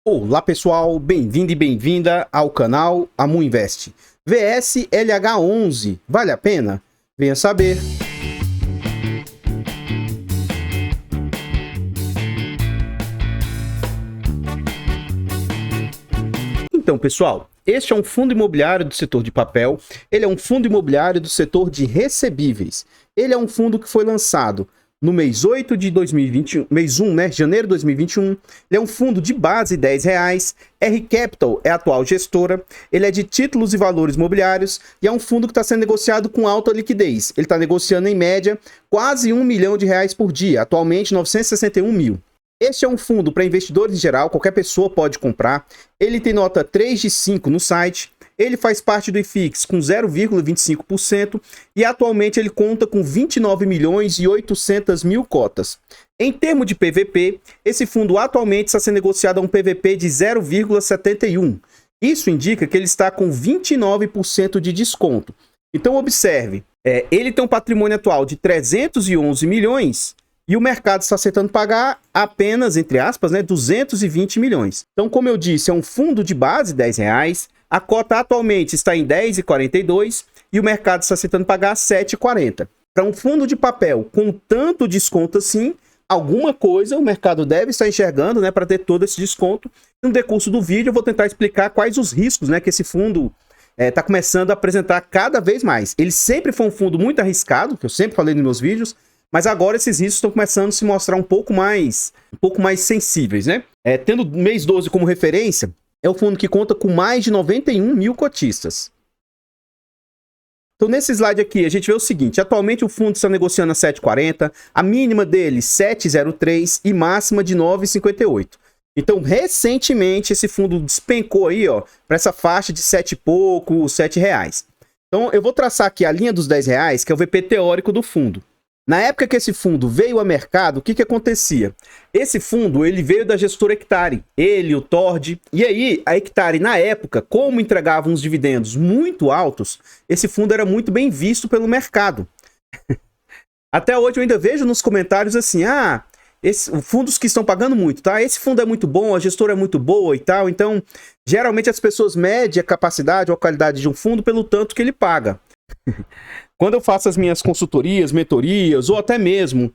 Olá pessoal, bem-vindo e bem-vinda ao canal Amu Invest. VS LH11, vale a pena? Venha saber. Então pessoal, este é um fundo imobiliário do setor de papel, ele é um fundo imobiliário do setor de recebíveis. Ele é um fundo que foi lançado no mês 8 de 2021, mês 1, né, janeiro de 2021, ele é um fundo de base R$10, R Capital é a atual gestora, ele é de títulos e valores imobiliários e é um fundo que está sendo negociado com alta liquidez. Ele está negociando em média quase R$1 milhão por dia, atualmente 961 mil. Este é um fundo para investidores em geral, qualquer pessoa pode comprar, ele tem nota 3 de 5 no site, ele faz parte do IFIX com 0,25% e atualmente ele conta com 29 milhões e 800 mil cotas. Em termos de PVP, esse fundo atualmente está sendo negociado a um PVP de 0,71. Isso indica que ele está com 29% de desconto. Então observe, ele tem um patrimônio atual de 311 milhões e o mercado está aceitando pagar apenas, entre aspas, 220 milhões. Então, como eu disse, é um fundo de base R$10, a cota atualmente está em 10,42 e o mercado está aceitando pagar 7,40. Para um fundo de papel com tanto desconto assim, alguma coisa o mercado deve estar enxergando, para ter todo esse desconto. No decurso do vídeo eu vou tentar explicar quais os riscos, que esse fundo está começando a apresentar cada vez mais. Ele sempre foi um fundo muito arriscado, que eu sempre falei nos meus vídeos, mas agora esses riscos estão começando a se mostrar um pouco mais sensíveis, tendo o mês 12 como referência, é um fundo que conta com mais de 91 mil cotistas. Então, nesse slide aqui, a gente vê o seguinte. Atualmente, o fundo está negociando a 7,40. A mínima dele, 7,03 e máxima de 9,58. Então, recentemente, esse fundo despencou aí, para essa faixa de 7 e pouco, R$7. Então, eu vou traçar aqui a linha dos R$10, que é o VP teórico do fundo. Na época que esse fundo veio a mercado, o que acontecia? Esse fundo ele veio da gestora Hectare, ele, o Tord, e aí a Hectare na época, como entregava uns dividendos muito altos, esse fundo era muito bem visto pelo mercado. Até hoje eu ainda vejo nos comentários assim, fundos que estão pagando muito, tá? Esse fundo é muito bom, a gestora é muito boa e tal, então geralmente as pessoas medem a capacidade ou a qualidade de um fundo pelo tanto que ele paga. Quando eu faço as minhas consultorias, mentorias, ou até mesmo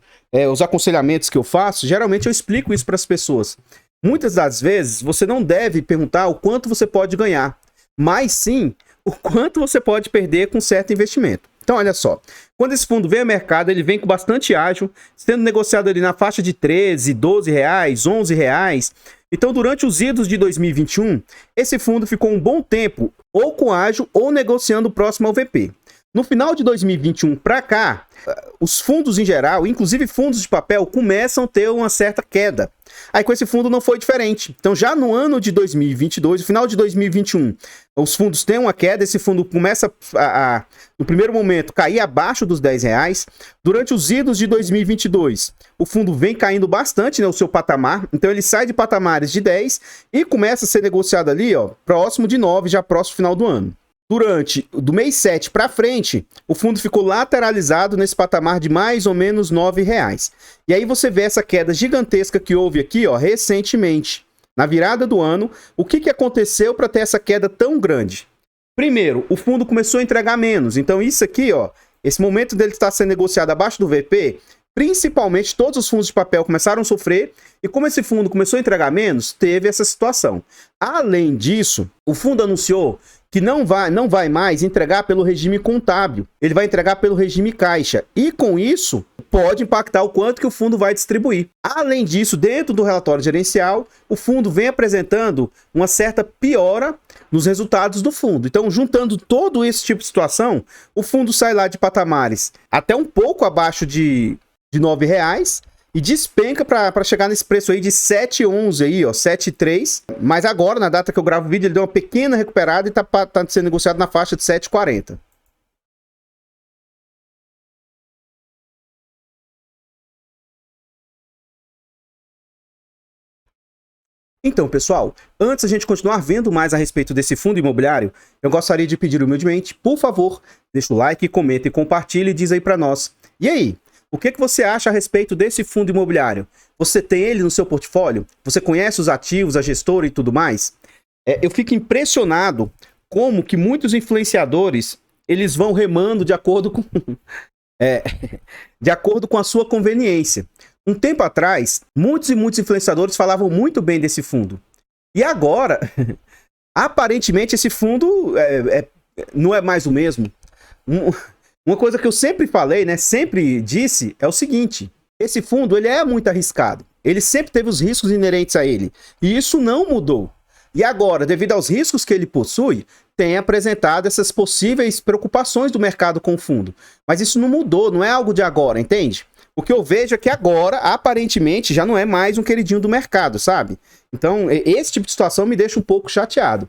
os aconselhamentos que eu faço, geralmente eu explico isso para as pessoas. Muitas das vezes, você não deve perguntar o quanto você pode ganhar, mas sim o quanto você pode perder com certo investimento. Então, olha só, quando esse fundo vem ao mercado, ele vem com bastante ágil, sendo negociado ali na faixa de R$13, R$12, R$11. Então, durante os idos de 2021, esse fundo ficou um bom tempo ou com ágil ou negociando próximo ao VP. No final de 2021 para cá, os fundos em geral, inclusive fundos de papel, começam a ter uma certa queda. Aí com esse fundo não foi diferente. Então já no ano de 2022, no final de 2021, os fundos têm uma queda, esse fundo começa no primeiro momento, cair abaixo dos R$10. Durante os idos de 2022, o fundo vem caindo bastante, o seu patamar. Então ele sai de patamares de 10 e começa a ser negociado ali, próximo de 9, já próximo final do ano. Do mês 7 para frente, o fundo ficou lateralizado nesse patamar de mais ou menos R$9. E aí você vê essa queda gigantesca que houve aqui, recentemente. Na virada do ano, o que aconteceu para ter essa queda tão grande? Primeiro, o fundo começou a entregar menos. Então isso aqui, esse momento dele estar sendo negociado abaixo do VP, principalmente todos os fundos de papel começaram a sofrer, e como esse fundo começou a entregar menos, teve essa situação. Além disso, o fundo anunciou que não vai mais entregar pelo regime contábil, ele vai entregar pelo regime caixa, e com isso pode impactar o quanto que o fundo vai distribuir. Além disso, dentro do relatório gerencial, o fundo vem apresentando uma certa piora nos resultados do fundo. Então, juntando todo esse tipo de situação, o fundo sai lá de patamares até um pouco abaixo de R$9 e despenca para chegar nesse preço aí de 7,11 aí, 7,3. Mas agora, na data que eu gravo o vídeo, ele deu uma pequena recuperada e tá sendo negociado na faixa de 7,40. Então, pessoal, antes a gente continuar vendo mais a respeito desse fundo imobiliário, eu gostaria de pedir humildemente, por favor, deixa o like, comenta e compartilha e diz aí para nós. E aí, O que você acha a respeito desse fundo imobiliário? Você tem ele no seu portfólio? Você conhece os ativos, a gestora e tudo mais? Eu fico impressionado como que muitos influenciadores, eles vão remando de acordo com, de acordo com a sua conveniência. Um tempo atrás, muitos influenciadores falavam muito bem desse fundo. E agora, aparentemente, esse fundo não é mais o mesmo. Uma coisa que eu sempre falei, né, sempre disse, é o seguinte: esse fundo ele é muito arriscado. Ele sempre teve os riscos inerentes a ele. E isso não mudou. E agora, devido aos riscos que ele possui, tem apresentado essas possíveis preocupações do mercado com o fundo. Mas isso não mudou, não é algo de agora, entende? O que eu vejo é que agora, aparentemente, já não é mais um queridinho do mercado, sabe? Então, esse tipo de situação me deixa um pouco chateado.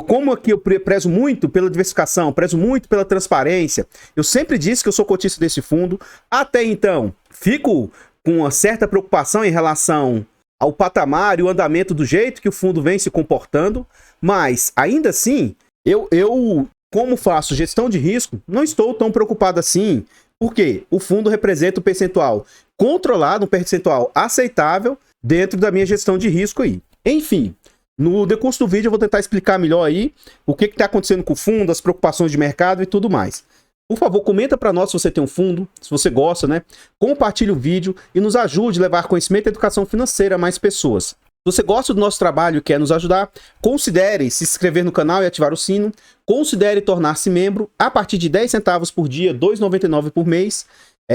Como aqui eu prezo muito pela diversificação, prezo muito pela transparência, eu sempre disse que eu sou cotista desse fundo. Até então, fico com uma certa preocupação em relação ao patamar e o andamento do jeito que o fundo vem se comportando, mas, ainda assim, eu como faço gestão de risco, não estou tão preocupado assim, porque o fundo representa um percentual controlado, um percentual aceitável dentro da minha gestão de risco aí. Enfim, no decurso do vídeo eu vou tentar explicar melhor aí o que está acontecendo com o fundo, as preocupações de mercado e tudo mais. Por favor, comenta para nós se você tem um fundo, se você gosta, né? Compartilhe o vídeo e nos ajude a levar conhecimento e educação financeira a mais pessoas. Se você gosta do nosso trabalho e quer nos ajudar, considere se inscrever no canal e ativar o sino. Considere tornar-se membro a partir de 10 centavos por dia, R$ 2,99 por mês.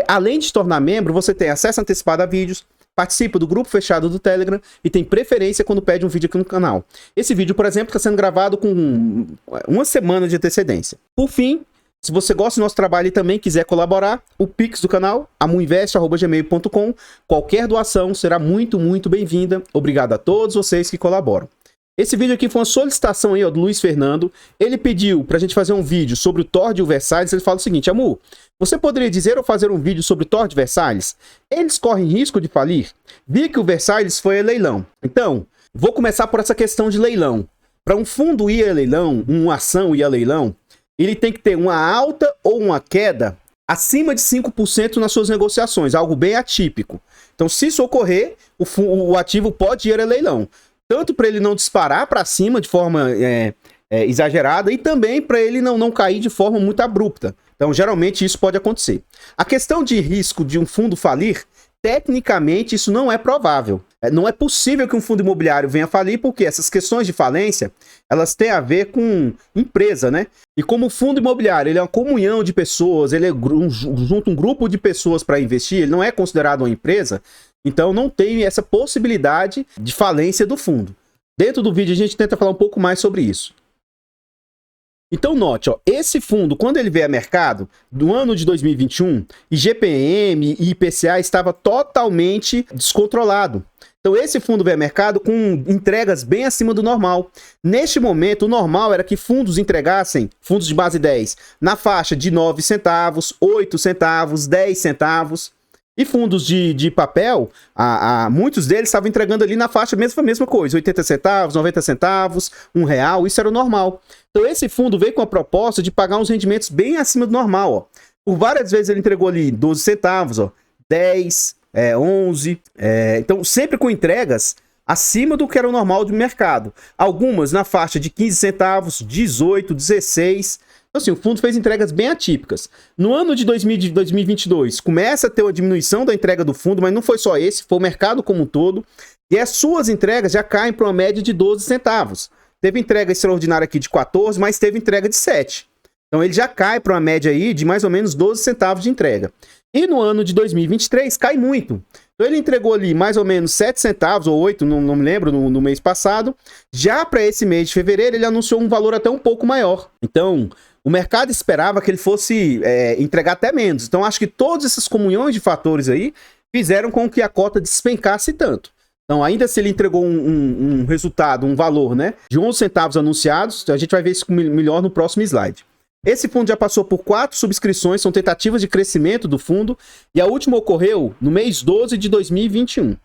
Além de se tornar membro, você tem acesso antecipado a vídeos, participa do grupo fechado do Telegram e tem preferência quando pede um vídeo aqui no canal. Esse vídeo, por exemplo, está sendo gravado com uma semana de antecedência. Por fim, se você gosta do nosso trabalho e também quiser colaborar, o Pix do canal, amuinvest@gmail.com. Qualquer doação será muito, muito bem-vinda. Obrigado a todos vocês que colaboram. Esse vídeo aqui foi uma solicitação aí, ó, do Luiz Fernando. Ele pediu pra gente fazer um vídeo sobre o Tord e o Versalhes. Ele fala o seguinte: Amu, você poderia dizer ou fazer um vídeo sobre o Tord e Versalhes? Eles correm risco de falir? Vi que o Versalhes foi a leilão. Então, vou começar por essa questão de leilão. Para um fundo ir a leilão, uma ação ir a leilão, ele tem que ter uma alta ou uma queda acima de 5% nas suas negociações, algo bem atípico. Então, se isso ocorrer, o ativo pode ir a leilão. Tanto para ele não disparar para cima de forma exagerada e também para ele não cair de forma muito abrupta. Então, geralmente, isso pode acontecer. A questão de risco de um fundo falir, tecnicamente, isso não é provável. Não é possível que um fundo imobiliário venha falir, porque essas questões de falência, elas têm a ver com empresa, né? E como o fundo imobiliário ele é uma comunhão de pessoas, ele junta um grupo de pessoas para investir, ele não é considerado uma empresa, então não tem essa possibilidade de falência do fundo. Dentro do vídeo a gente tenta falar um pouco mais sobre isso. Então note, ó, esse fundo, quando ele veio a mercado, no ano de 2021, IGPM e IPCA estava totalmente descontrolado. Então esse fundo veio a mercado com entregas bem acima do normal. Neste momento, o normal era que fundos entregassem, fundos de base 10, na faixa de 9 centavos, 8 centavos, 10 centavos. E fundos de papel, muitos deles estavam entregando ali na faixa a mesma coisa, 80 centavos, 90 centavos, R$1, isso era o normal. Então esse fundo veio com a proposta de pagar uns rendimentos bem acima do normal, ó. Por várias vezes ele entregou ali 12 centavos, ó, 10, 11, então sempre com entregas acima do que era o normal do mercado. Algumas na faixa de 15 centavos, 18, 16... Então, assim, o fundo fez entregas bem atípicas. No ano de 2022, começa a ter uma diminuição da entrega do fundo, mas não foi só esse, foi o mercado como um todo. E as suas entregas já caem para uma média de 12 centavos. Teve entrega extraordinária aqui de 14, mas teve entrega de 7. Então, ele já cai para uma média aí de mais ou menos 12 centavos de entrega. E no ano de 2023, cai muito. Então, ele entregou ali mais ou menos 7 centavos ou 8, não me lembro, no mês passado. Já para esse mês de fevereiro, ele anunciou um valor até um pouco maior. Então, o mercado esperava que ele fosse entregar até menos. Então, acho que todas essas comunhões de fatores aí fizeram com que a cota despencasse tanto. Então, ainda se ele entregou um resultado, um valor, né, de 11 centavos anunciados, a gente vai ver isso melhor no próximo slide. Esse fundo já passou por 4 subscrições, são tentativas de crescimento do fundo, e a última ocorreu no mês 12 de 2021.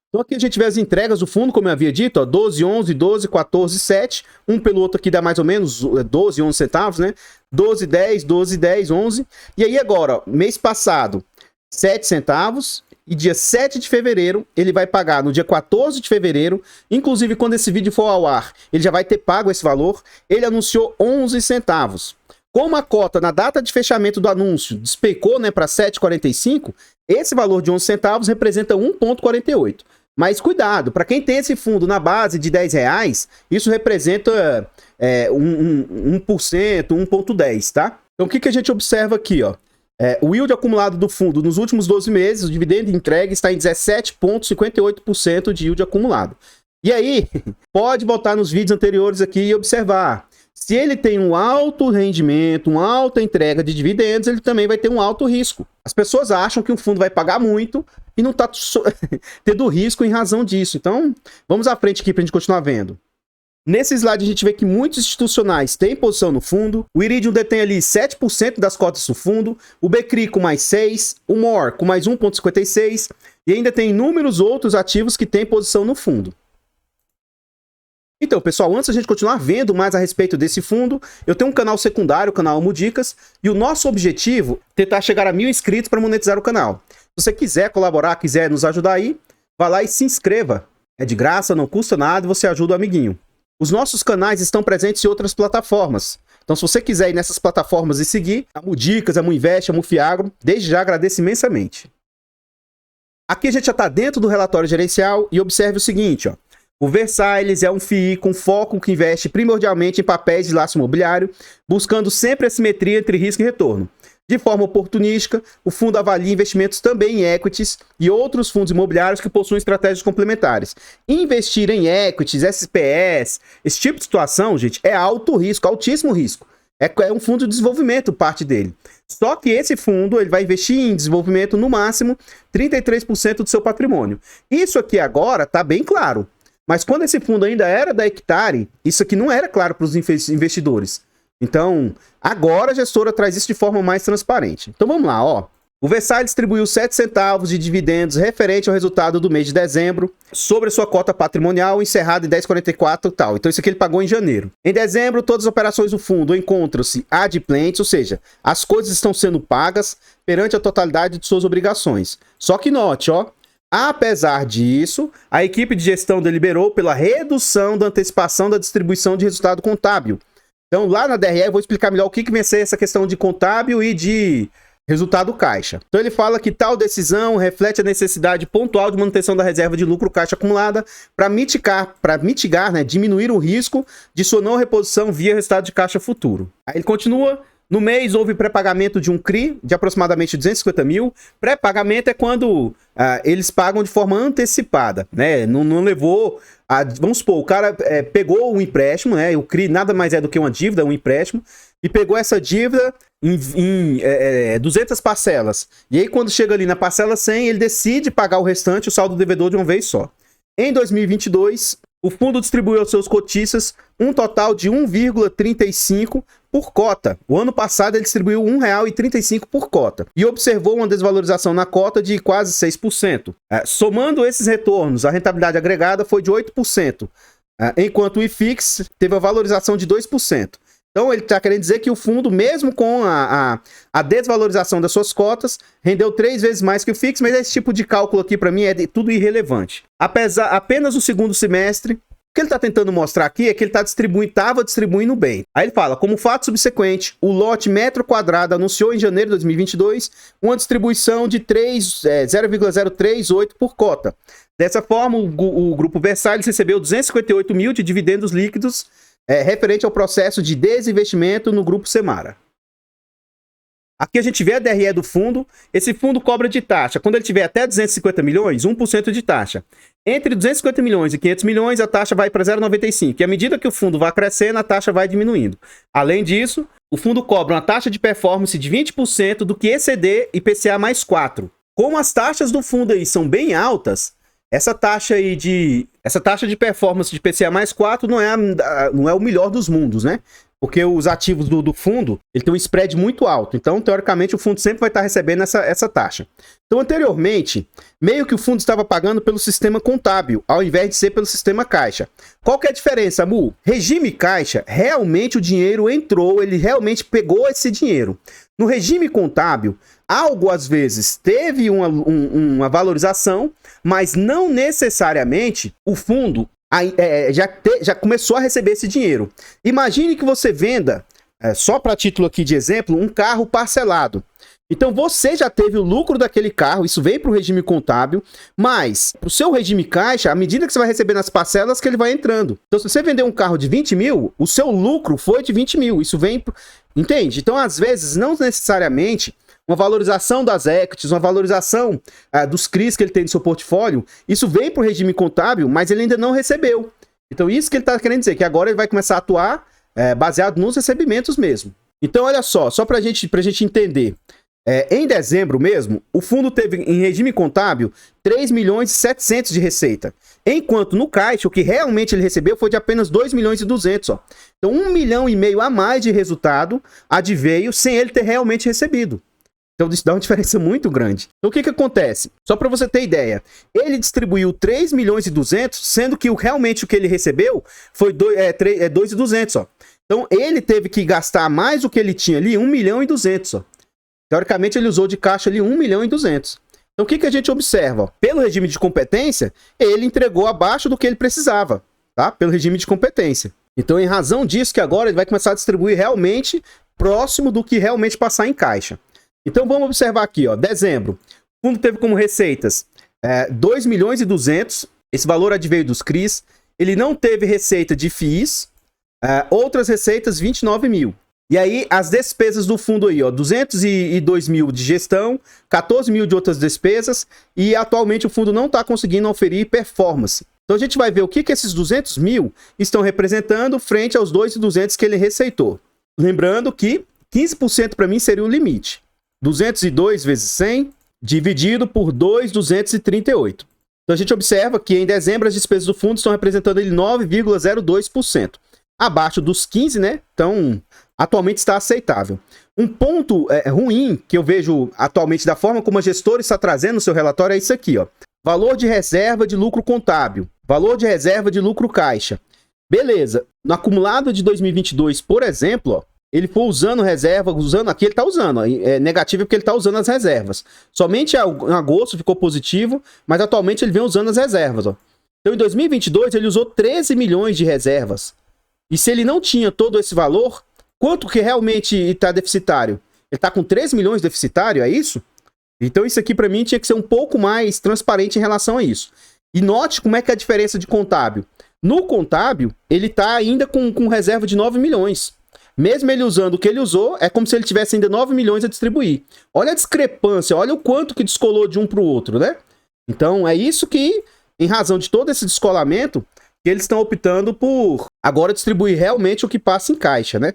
Então aqui a gente vê as entregas do fundo, como eu havia dito, ó, 12, 11, 12, 14, 7. Um pelo outro aqui dá mais ou menos 12, 11 centavos, né? 12, 10, 12, 10, 11. E aí agora, ó, mês passado, 7 centavos. E dia 7 de fevereiro, ele vai pagar no dia 14 de fevereiro. Inclusive, quando esse vídeo for ao ar, ele já vai ter pago esse valor. Ele anunciou 11 centavos. Como a cota na data de fechamento do anúncio despecou, né, para 7,45, esse valor de 11 centavos representa 1,48. Mas cuidado, para quem tem esse fundo na base de R$10, isso representa 1%, 1,10, tá? Então o que a gente observa aqui, ó? O yield acumulado do fundo nos últimos 12 meses, o dividendo entregue está em 17,58% de yield acumulado. E aí, pode voltar nos vídeos anteriores aqui e observar. Se ele tem um alto rendimento, uma alta entrega de dividendos, ele também vai ter um alto risco. As pessoas acham que o fundo vai pagar muito e não está tendo risco em razão disso. Então, vamos à frente aqui para a gente continuar vendo. Nesse slide a gente vê que muitos institucionais têm posição no fundo, o Iridium detém ali 7% das cotas do fundo, o Becri com mais 6%, o MOR com mais 1,56% e ainda tem inúmeros outros ativos que têm posição no fundo. Então, pessoal, antes da gente continuar vendo mais a respeito desse fundo, eu tenho um canal secundário, o canal Almudicas, e o nosso objetivo é tentar chegar a 1000 inscritos para monetizar o canal. Se você quiser colaborar, quiser nos ajudar aí, vá lá e se inscreva. É de graça, não custa nada e você ajuda o amiguinho. Os nossos canais estão presentes em outras plataformas. Então, se você quiser ir nessas plataformas e seguir, a Mudicas, a Muinvest, a Mufiagro, desde já agradeço imensamente. Aqui a gente já está dentro do relatório gerencial e observe o seguinte, ó. O Versailles é um FII com foco que investe primordialmente em papéis de laço imobiliário, buscando sempre a simetria entre risco e retorno. De forma oportunística, o fundo avalia investimentos também em equities e outros fundos imobiliários que possuem estratégias complementares. Investir em equities, SPS, esse tipo de situação, gente, é alto risco, altíssimo risco. É um fundo de desenvolvimento, parte dele. Só que esse fundo ele vai investir em desenvolvimento no máximo 33% do seu patrimônio. Isso aqui agora está bem claro. Mas quando esse fundo ainda era da Hectare, isso aqui não era claro para os investidores. Então, agora a gestora traz isso de forma mais transparente. Então vamos lá, ó. O Versailles distribuiu 7 centavos de dividendos referente ao resultado do mês de dezembro sobre a sua cota patrimonial encerrada em 10,44 e tal. Então isso aqui ele pagou em janeiro. Em dezembro, todas as operações do fundo encontram-se adimplentes, ou seja, as coisas estão sendo pagas perante a totalidade de suas obrigações. Só que note, ó. Apesar disso, a equipe de gestão deliberou pela redução da antecipação da distribuição de resultado contábil. Então, lá na DRE, eu vou explicar melhor o que vai ser essa questão de contábil e de resultado caixa. Então, ele fala que tal decisão reflete a necessidade pontual de manutenção da reserva de lucro caixa acumulada para mitigar, né, diminuir o risco de sua não reposição via resultado de caixa futuro. Aí ele continua. No mês, houve pré-pagamento de um CRI de aproximadamente 250 mil. Pré-pagamento é quando eles pagam de forma antecipada, né? Não levou a... Vamos supor, o cara pegou um empréstimo, né? O CRI nada mais é do que uma dívida, um empréstimo, e pegou essa dívida em 200 parcelas. E aí, quando chega ali na parcela 100, ele decide pagar o restante, o saldo devedor, de uma vez só. Em 2022... o fundo distribuiu aos seus cotistas um total de 1,35 por cota. O ano passado ele distribuiu R$ 1,35 por cota e observou uma desvalorização na cota de quase 6%. Somando esses retornos, a rentabilidade agregada foi de 8%, enquanto o IFIX teve a valorização de 2%. Então ele está querendo dizer que o fundo, mesmo com a desvalorização das suas cotas, rendeu 3 vezes mais que o FIX, mas esse tipo de cálculo aqui para mim é tudo irrelevante. Apenas o segundo semestre, o que ele está tentando mostrar aqui é que ele estava distribuindo bem. Aí ele fala, como fato subsequente, o lote metro quadrado anunciou em janeiro de 2022 uma distribuição de 0,038 por cota. Dessa forma, o grupo Versailles recebeu 258 mil de dividendos líquidos referente ao processo de desinvestimento no Grupo Semara. Aqui a gente vê a DRE do fundo. Esse fundo cobra de taxa. Quando ele tiver até 250 milhões, 1% de taxa. Entre 250 milhões e 500 milhões, a taxa vai para 0,95. E à medida que o fundo vai crescendo, a taxa vai diminuindo. Além disso, o fundo cobra uma taxa de performance de 20% do que exceder IPCA mais 4. Como as taxas do fundo aí são bem altas, essa taxa de performance de IPCA mais 4 não é o melhor dos mundos, né? Porque os ativos do fundo, ele tem um spread muito alto. Então, teoricamente, o fundo sempre vai estar recebendo essa taxa. Então, anteriormente, meio que o fundo estava pagando pelo sistema contábil, ao invés de ser pelo sistema caixa. Qual que é a diferença, Mu? Regime caixa, realmente o dinheiro entrou, ele realmente pegou esse dinheiro. No regime contábil, algo às vezes teve uma valorização, mas não necessariamente o fundo já começou a receber esse dinheiro. Imagine que você venda, só para título aqui de exemplo, um carro parcelado. Então você já teve o lucro daquele carro, isso veio para o regime contábil, mas para o seu regime caixa, à medida que você vai receber nas parcelas, que ele vai entrando. Então se você vender um carro de 20 mil, o seu lucro foi de 20 mil, isso vem... Entende? Então às vezes, não necessariamente... uma valorização das equities, uma valorização dos CRIs que ele tem no seu portfólio, isso vem para o regime contábil, mas ele ainda não recebeu. Então isso que ele está querendo dizer, que agora ele vai começar a atuar baseado nos recebimentos mesmo. Então olha só para a gente entender. Em dezembro mesmo, o fundo teve em regime contábil 3 milhões e 700 de receita. Enquanto no caixa, o que realmente ele recebeu foi de apenas 2 milhões e 200. Ó. Então 1,5 milhão a mais de resultado adveio sem ele ter realmente recebido. Então isso dá uma diferença muito grande. Então o que acontece? Só para você ter ideia, ele distribuiu 3 milhões e 200, sendo que realmente o que ele recebeu foi 2,200, ó. Então ele teve que gastar mais do que ele tinha ali, 1 milhão e 200, ó. Teoricamente ele usou de caixa ali 1 milhão e 200. Então o que a gente observa? Ó, pelo regime de competência, ele entregou abaixo do que ele precisava, tá? Pelo regime de competência. Então em razão disso que agora ele vai começar a distribuir realmente próximo do que realmente passar em caixa. Então vamos observar aqui, ó, dezembro, o fundo teve como receitas 2 milhões e 200, esse valor adveio dos CRIs, ele não teve receita de FIIs, outras receitas 29 mil. E aí as despesas do fundo aí, ó, 202 mil de gestão, 14 mil de outras despesas, e atualmente o fundo não está conseguindo oferir performance. Então a gente vai ver o que esses 200 mil estão representando frente aos 2.200 que ele receitou. Lembrando que 15% para mim seria o limite. 202 vezes 100, dividido por 2,238. Então a gente observa que em dezembro as despesas do fundo estão representando 9,02%. Abaixo dos 15, né? Então, atualmente está aceitável. Um ponto ruim que eu vejo atualmente da forma como a gestora está trazendo no seu relatório é isso aqui, ó. Valor de reserva de lucro contábil, valor de reserva de lucro caixa. Beleza. No acumulado de 2022, por exemplo, ó, ele foi usando reserva, aqui ele está usando, é negativo porque ele está usando as reservas. Somente em agosto ficou positivo, mas atualmente ele vem usando as reservas. Ó. Então em 2022 ele usou 13 milhões de reservas. E se ele não tinha todo esse valor, quanto que realmente está deficitário? Ele está com 13 milhões deficitário, é isso? Então isso aqui para mim tinha que ser um pouco mais transparente em relação a isso. E note como é que é a diferença de contábil. No contábil, ele está ainda com reserva de 9 milhões. Mesmo ele usando o que ele usou, é como se ele tivesse ainda 9 milhões a distribuir. Olha a discrepância, olha o quanto que descolou de um para o outro, né? Então, é isso que, em razão de todo esse descolamento, que eles estão optando por agora distribuir realmente o que passa em caixa, né?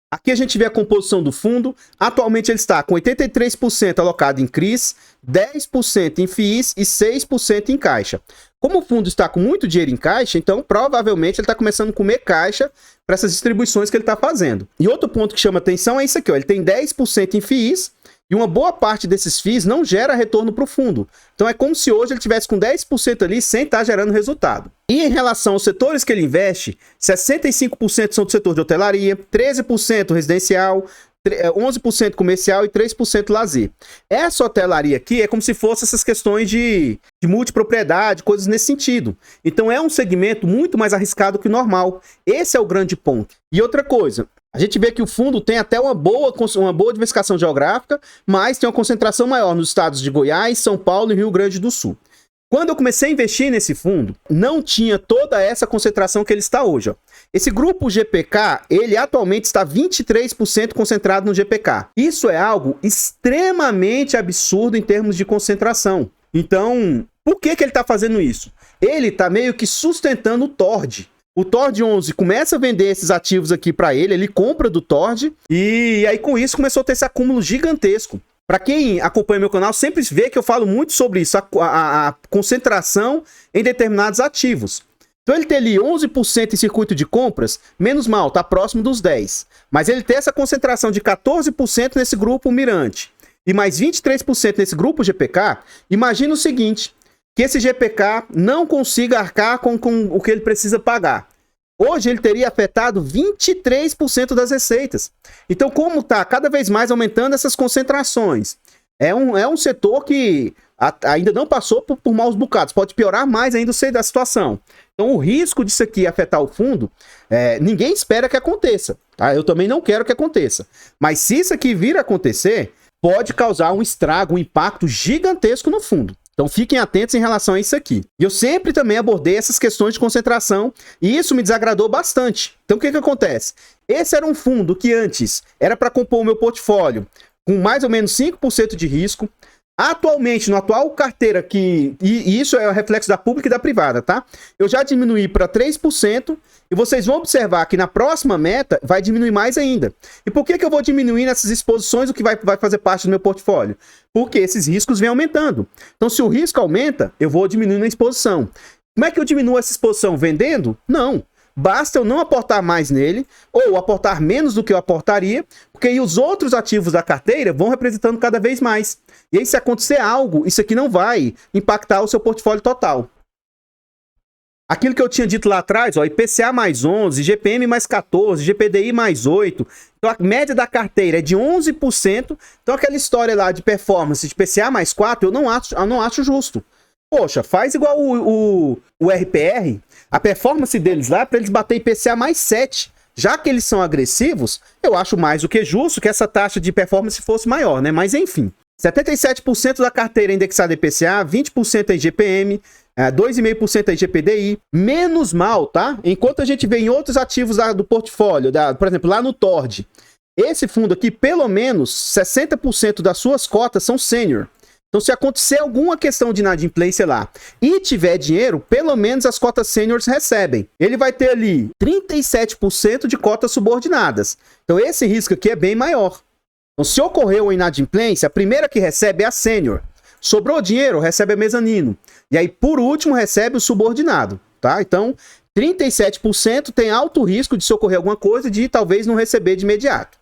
Aqui a gente vê a composição do fundo. Atualmente ele está com 83% alocado em CRIs, 10% em FIIs e 6% em caixa. Como o fundo está com muito dinheiro em caixa, então provavelmente ele está começando a comer caixa para essas distribuições que ele está fazendo. E outro ponto que chama atenção é isso aqui, ó, ele tem 10% em FIIs e uma boa parte desses FIIs não gera retorno para o fundo. Então é como se hoje ele tivesse com 10% ali sem estar gerando resultado. E em relação aos setores que ele investe, 65% são do setor de hotelaria, 13% residencial, 11% comercial e 3% lazer. Essa hotelaria aqui é como se fosse essas questões de multipropriedade, coisas nesse sentido. Então é um segmento muito mais arriscado que o normal. Esse é o grande ponto. E outra coisa, a gente vê que o fundo tem até uma boa diversificação geográfica, mas tem uma concentração maior nos estados de Goiás, São Paulo e Rio Grande do Sul. Quando eu comecei a investir nesse fundo, não tinha toda essa concentração que ele está hoje. Ó. Esse grupo GPK, ele atualmente está 23% concentrado no GPK. Isso é algo extremamente absurdo em termos de concentração. Então, por que ele está fazendo isso? Ele está meio que sustentando o TORD. O TORD 11 começa a vender esses ativos aqui para ele compra do TORD, e aí com isso começou a ter esse acúmulo gigantesco. Para quem acompanha meu canal, sempre vê que eu falo muito sobre isso, a concentração em determinados ativos. Então ele tem ali 11% em circuito de compras, menos mal, tá próximo dos 10%. Mas ele tem essa concentração de 14% nesse grupo mirante e mais 23% nesse grupo GPK. Imagina o seguinte, que esse GPK não consiga arcar com o que ele precisa pagar. Hoje ele teria afetado 23% das receitas. Então, como está cada vez mais aumentando essas concentrações, é um setor que ainda não passou por maus bocados, pode piorar mais ainda a situação. Então, o risco disso aqui afetar o fundo, ninguém espera que aconteça. Tá? Eu também não quero que aconteça. Mas se isso aqui vir a acontecer, pode causar um estrago, um impacto gigantesco no fundo. Então fiquem atentos em relação a isso aqui. E eu sempre também abordei essas questões de concentração e isso me desagradou bastante. Então o que acontece? Esse era um fundo que antes era para compor o meu portfólio com mais ou menos 5% de risco. Atualmente, no atual carteira, e isso é o reflexo da pública e da privada, tá? Eu já diminuí para 3% e vocês vão observar que na próxima meta vai diminuir mais ainda. E por que eu vou diminuir nessas exposições o que vai fazer parte do meu portfólio? Porque esses riscos vêm aumentando. Então, se o risco aumenta, eu vou diminuindo a exposição. Como é que eu diminuo essa exposição? Vendendo? Não. Basta eu não aportar mais nele, ou aportar menos do que eu aportaria, porque aí os outros ativos da carteira vão representando cada vez mais. E aí, se acontecer algo, isso aqui não vai impactar o seu portfólio total. Aquilo que eu tinha dito lá atrás, ó, IPCA mais 11, GPM mais 14, GPDI mais 8. Então, a média da carteira é de 11%. Então, aquela história lá de performance de IPCA mais 4, eu não acho justo. Poxa, faz igual o RPR. A performance deles lá é para eles bater IPCA mais 7. Já que eles são agressivos, eu acho mais do que justo que essa taxa de performance fosse maior, né? Mas enfim, 77% da carteira indexada IPCA, 20% em GPM, 2,5% em GPDI. Menos mal, tá? Enquanto a gente vê em outros ativos do portfólio, por exemplo, lá no Tord, esse fundo aqui, pelo menos 60% das suas cotas são sênior. Então, se acontecer alguma questão de inadimplência lá e tiver dinheiro, pelo menos as cotas sêniores recebem. Ele vai ter ali 37% de cotas subordinadas. Então, esse risco aqui é bem maior. Então, se ocorreu uma inadimplência, a primeira que recebe é a sênior. Sobrou dinheiro, recebe a mezanino. E aí, por último, recebe o subordinado. Tá? Então, 37% tem alto risco de se ocorrer alguma coisa de talvez não receber de imediato.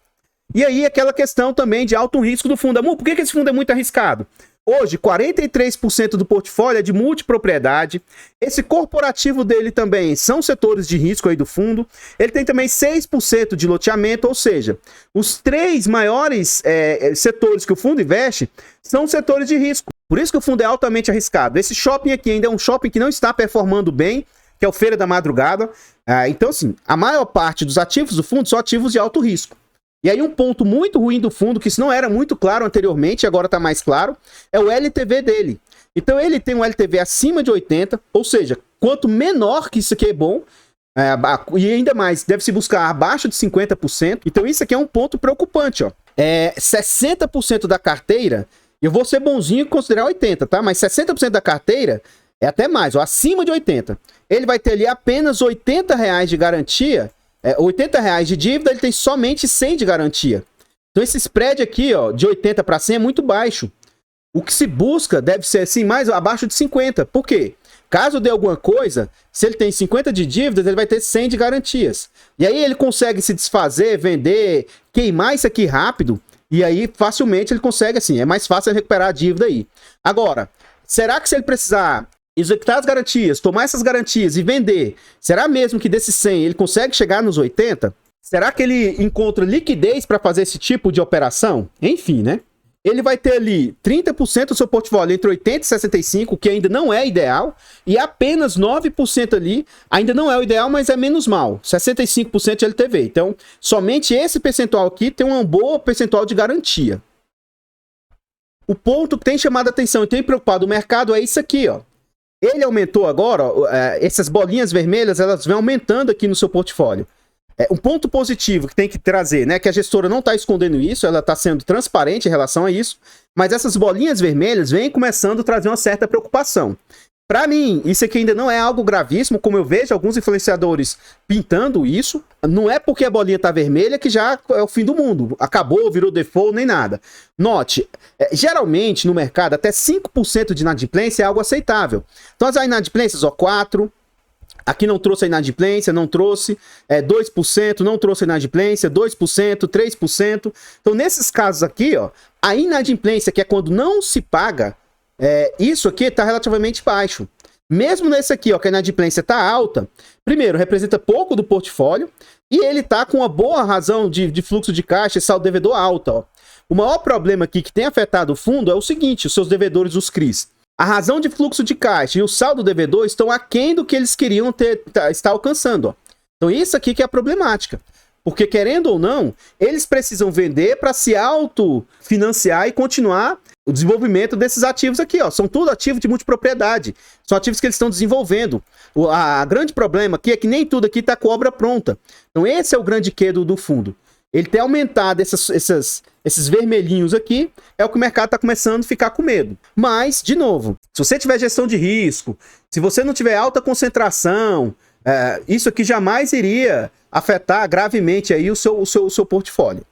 E aí, aquela questão também de alto risco do fundo. Amor, por que esse fundo é muito arriscado? Hoje, 43% do portfólio é de multipropriedade. Esse corporativo dele também são setores de risco aí do fundo. Ele tem também 6% de loteamento, ou seja, os 3 maiores setores que o fundo investe são setores de risco. Por isso que o fundo é altamente arriscado. Esse shopping aqui ainda é um shopping que não está performando bem, que é o Feira da Madrugada. Então, assim, a maior parte dos ativos do fundo são ativos de alto risco. E aí um ponto muito ruim do fundo, que isso não era muito claro anteriormente, agora está mais claro, é o LTV dele. Então ele tem um LTV acima de 80, ou seja, quanto menor que isso aqui é bom, e ainda mais, deve-se buscar abaixo de 50%. Então isso aqui é um ponto preocupante, ó. 60% da carteira, eu vou ser bonzinho e considerar 80, tá? Mas 60% da carteira é até mais, ó, acima de 80. Ele vai ter ali apenas R$80 de garantia, R$80 de dívida, ele tem somente 100 de garantia. Então esse spread aqui, ó, de 80 para 100 é muito baixo. O que se busca deve ser assim, mais abaixo de 50. Por quê? Caso dê alguma coisa, se ele tem 50 de dívidas, ele vai ter 100 de garantias. E aí ele consegue se desfazer, vender, queimar isso aqui rápido, e aí facilmente ele consegue, assim, é mais fácil recuperar a dívida aí. Agora, será que se ele precisar executar as garantias, tomar essas garantias e vender, será mesmo que desses 100 ele consegue chegar nos 80? Será que ele encontra liquidez para fazer esse tipo de operação? Enfim, né? Ele vai ter ali 30% do seu portfólio entre 80 e 65, que ainda não é ideal, e apenas 9% ali, ainda não é o ideal, mas é menos mal, 65% de LTV. Então, somente esse percentual aqui tem um bom percentual de garantia. O ponto que tem chamado a atenção e tem preocupado o mercado é isso aqui, ó. Ele aumentou agora, ó, essas bolinhas vermelhas, elas vêm aumentando aqui no seu portfólio. Um ponto positivo que tem que trazer, né, que a gestora não está escondendo isso, ela está sendo transparente em relação a isso, mas essas bolinhas vermelhas vêm começando a trazer uma certa preocupação. Para mim, isso aqui ainda não é algo gravíssimo, como eu vejo alguns influenciadores pintando isso. Não é porque a bolinha tá vermelha que já é o fim do mundo. Acabou, virou default, nem nada. Note, geralmente no mercado até 5% de inadimplência é algo aceitável. Então as inadimplências, ó, 4, Aqui não trouxe a inadimplência, não trouxe 2%, não trouxe a inadimplência, 2%, 3%. Então, nesses casos aqui, ó, a inadimplência, que é quando não se paga, isso aqui está relativamente baixo. Mesmo nesse aqui, ó, que a inadimplência está alta, primeiro, representa pouco do portfólio e ele está com uma boa razão de fluxo de caixa e saldo devedor alta. Ó. O maior problema aqui que tem afetado o fundo é o seguinte, os seus devedores, os CRIs. A razão de fluxo de caixa e o saldo devedor estão aquém do que eles queriam estar alcançando. Ó. Então isso aqui que é a problemática. Porque querendo ou não, eles precisam vender para se autofinanciar e continuar o desenvolvimento desses ativos aqui. Ó. São tudo ativos de multipropriedade. São ativos que eles estão desenvolvendo. O grande problema aqui é que nem tudo aqui está com obra pronta. Então esse é o grande quedo do fundo. Ele tem aumentado esses vermelhinhos aqui, é o que o mercado está começando a ficar com medo. Mas, de novo, se você tiver gestão de risco, se você não tiver alta concentração, isso aqui jamais iria afetar gravemente aí o seu portfólio.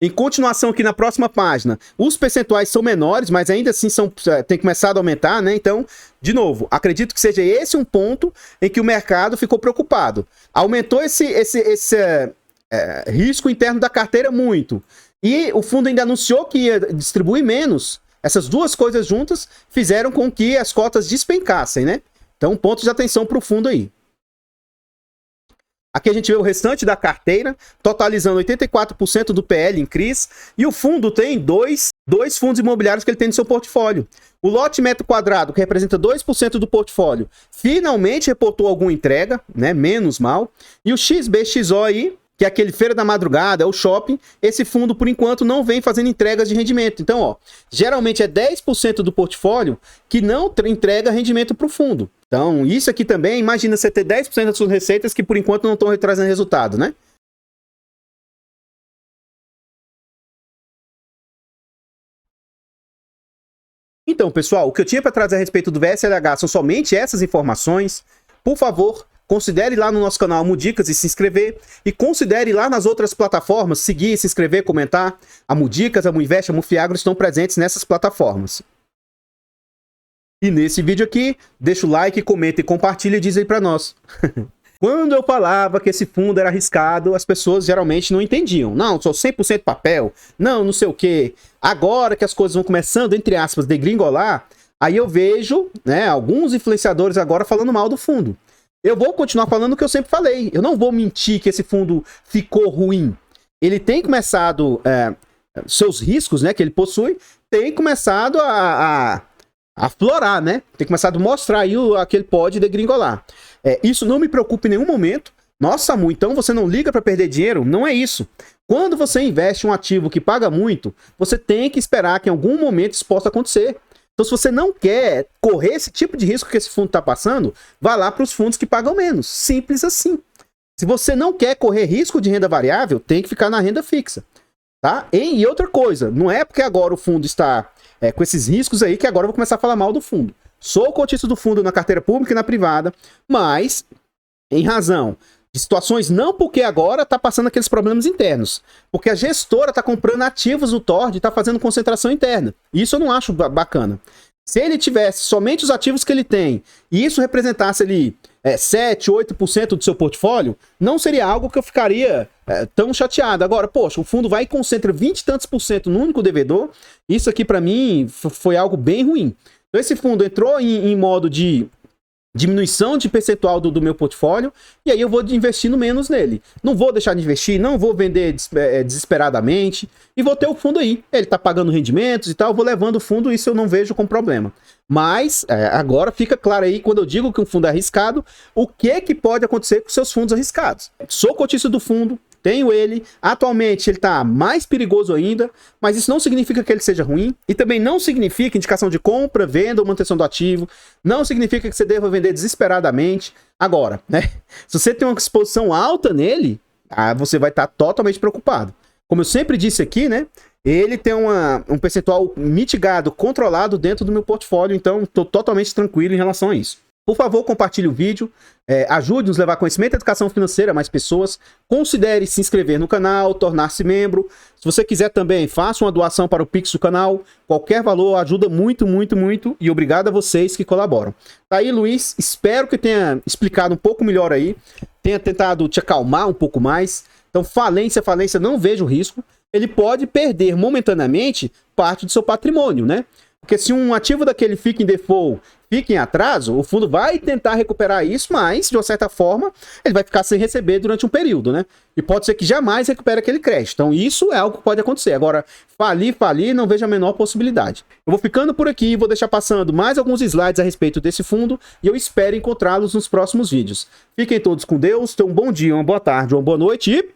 Em continuação aqui na próxima página, os percentuais são menores, mas ainda assim tem começado a aumentar, né? Então, de novo, acredito que seja esse um ponto em que o mercado ficou preocupado. Aumentou esse risco interno da carteira muito. E o fundo ainda anunciou que ia distribuir menos. Essas duas coisas juntas fizeram com que as cotas despencassem, né? Então, ponto de atenção para o fundo aí. Aqui a gente vê o restante da carteira, totalizando 84% do PL em CRIs. E o fundo tem dois fundos imobiliários que ele tem no seu portfólio. O lote metro quadrado, que representa 2% do portfólio, finalmente reportou alguma entrega, né? Menos mal. E o XBXO aí, que é aquele feira da madrugada, é o shopping, esse fundo, por enquanto, não vem fazendo entregas de rendimento. Então, ó, geralmente é 10% do portfólio que não entrega rendimento para o fundo. Então, isso aqui também, imagina você ter 10% das suas receitas que, por enquanto, não estão trazendo resultado, né? Então, pessoal, o que eu tinha para trazer a respeito do VSLH são somente essas informações. Por favor, considere lá no nosso canal Mudicas e se inscrever. E considere lá nas outras plataformas, seguir, se inscrever, comentar. A Mudicas, a Muinvest, a Mufiagro estão presentes nessas plataformas. E nesse vídeo aqui, deixa o like, comenta e compartilha e diz aí pra nós. Quando eu falava que esse fundo era arriscado, as pessoas geralmente não entendiam. Não, sou 100% papel. Não sei o quê. Agora que as coisas vão começando, entre aspas, degringolar, aí eu vejo, né, alguns influenciadores agora falando mal do fundo. Eu vou continuar falando o que eu sempre falei. Eu não vou mentir que esse fundo ficou ruim. Ele tem começado, seus riscos, né, que ele possui, tem começado a aflorar, né? Tem começado a mostrar aí que ele pode degringolar. Isso não me preocupa em nenhum momento. Nossa, Mu, então você não liga para perder dinheiro? Não é isso. Quando você investe em um ativo que paga muito, você tem que esperar que em algum momento isso possa acontecer. Então, se você não quer correr esse tipo de risco que esse fundo está passando, vá lá para os fundos que pagam menos. Simples assim. Se você não quer correr risco de renda variável, tem que ficar na renda fixa. Tá? E outra coisa, não é porque agora o fundo está com esses riscos aí que agora eu vou começar a falar mal do fundo. Sou cotista do fundo na carteira pública e na privada, mas em razão de situações, não porque agora está passando aqueles problemas internos, porque a gestora está comprando ativos do Tord e está fazendo concentração interna. Isso eu não acho bacana. Se ele tivesse somente os ativos que ele tem e isso representasse ali 7, 8% do seu portfólio, não seria algo que eu ficaria tão chateado. Agora, poxa, o fundo vai e concentra 20 e tantos por cento no único devedor. Isso aqui para mim foi algo bem ruim. Então esse fundo entrou em modo de diminuição de percentual do meu portfólio, e aí eu vou investindo menos nele. Não vou deixar de investir, não vou vender desesperadamente, e vou ter o fundo aí. Ele tá pagando rendimentos e tal, eu vou levando o fundo, isso eu não vejo como problema. Mas, agora fica claro aí, quando eu digo que um fundo é arriscado, o que pode acontecer com seus fundos arriscados. Sou cotista do fundo, tenho ele, atualmente ele está mais perigoso ainda, mas isso não significa que ele seja ruim, e também não significa indicação de compra, venda ou manutenção do ativo, não significa que você deva vender desesperadamente. Agora, né, se você tem uma exposição alta nele, você vai estar totalmente preocupado. Como eu sempre disse aqui, né, ele tem um percentual mitigado, controlado dentro do meu portfólio, então estou totalmente tranquilo em relação a isso. Por favor, compartilhe o vídeo, ajude-nos a levar conhecimento e educação financeira a mais pessoas. Considere se inscrever no canal, tornar-se membro. Se você quiser também, faça uma doação para o Pix do canal. Qualquer valor ajuda muito, muito, muito. E obrigado a vocês que colaboram. Tá aí, Luiz. Espero que tenha explicado um pouco melhor aí. Tenha tentado te acalmar um pouco mais. Então, falência, não vejo risco. Ele pode perder momentaneamente parte do seu patrimônio, né? Porque se um ativo daquele fica em default, fica em atraso, o fundo vai tentar recuperar isso, mas, de uma certa forma, ele vai ficar sem receber durante um período, né? E pode ser que jamais recupere aquele crédito. Então, isso é algo que pode acontecer. Agora, falir, não vejo a menor possibilidade. Eu vou ficando por aqui, vou deixar passando mais alguns slides a respeito desse fundo e eu espero encontrá-los nos próximos vídeos. Fiquem todos com Deus, tenham um bom dia, uma boa tarde, uma boa noite e...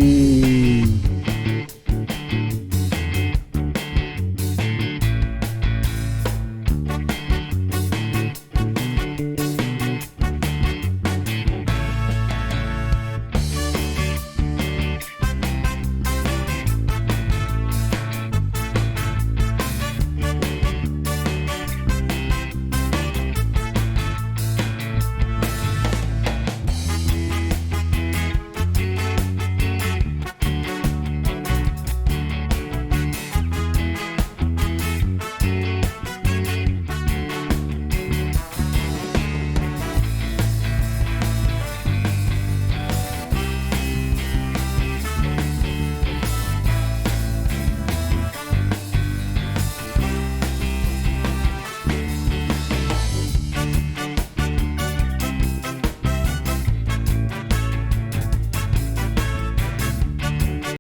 fui!